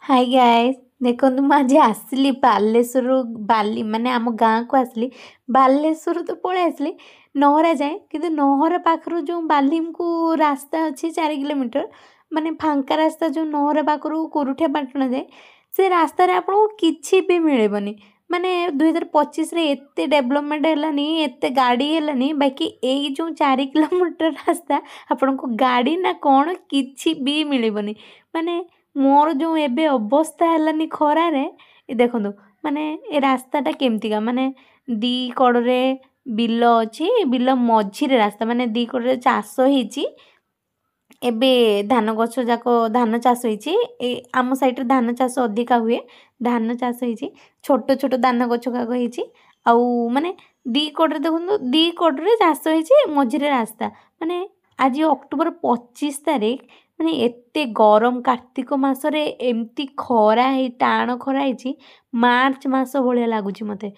Hi guys. देखो ମୁଁ ଆଜି ଆସିଲି ବାଲେଶ୍ୱରରୁ ମାନେ ଆମ ଗାଁକୁ ଆସିଲି। ବାଲେଶ୍ୱରରୁ ତ ପଳେଇ ଆସିଲି ନହରା ଯାଏଁ, କିନ୍ତୁ ନହରା ପାଖରୁ ଯେଉଁ ବାଲିମକୁ ରାସ୍ତା ଅଛି 4 କିଲୋମିଟର, ମାନେ ଫାଙ୍କା ରାସ୍ତା ଯେଉଁ ନହରା ପାଖରୁ କୋରୁଠିଆ ପାଟଣା ଯାଏ, ସେ ରାସ୍ତାରେ ଆପଣଙ୍କୁ କିଛି ବି ମିଳିବନି। ମାନେ 2025ରେ ଏତେ ଡେଭଲପମେଣ୍ଟ ହେଲାନି, ଏତେ ଗାଡ଼ି ହେଲାନି, ବାକି ଏଇ ଯେଉଁ 4 କିଲୋମିଟର ରାସ୍ତା ଆପଣଙ୍କୁ ଗାଡ଼ି ନା କ'ଣ କିଛି ବି ମିଳିବନି। ମାନେ ମୋର ଯେଉଁ ଏବେ ଅବସ୍ଥା ହେଲାନି ଖରାରେ, ଏ ଦେଖନ୍ତୁ ମାନେ ଏ ରାସ୍ତାଟା କେମିତିକା, ମାନେ ଦି କଡ଼ରେ ବିଲ ଅଛି, ବିଲ ମଝିରେ ରାସ୍ତା, ମାନେ ଦି କଡ଼ରେ ଚାଷ ହେଇଛି। ଏବେ ଧାନ ଗଛ ଯାକ ଧାନ ଚାଷ ହେଇଛି। ଏ ଆମ ସାଇଡ଼ରେ ଧାନ ଚାଷ ଅଧିକା ହୁଏ। ଧାନ ଚାଷ ହେଇଛି, ଛୋଟ ଛୋଟ ଧାନ ଗଛ ଯାକ ହେଇଛି। ଆଉ ମାନେ ଦି କଡ଼ରେ ଦେଖନ୍ତୁ, ଦି କଡ଼ରେ ଚାଷ ହେଇଛି, ମଝିରେ ରାସ୍ତା। ମାନେ ଆଜି ଅକ୍ଟୋବର 25 ତାରିଖ, ମାନେ ଏତେ ଗରମ, କାର୍ତ୍ତିକ ମାସରେ ଏମିତି ଖରା ଟାଣ ଖରା ହେଇଛି, ମାର୍ଚ୍ଚ ମାସ ଭଳିଆ ଲାଗୁଛି ମୋତେ।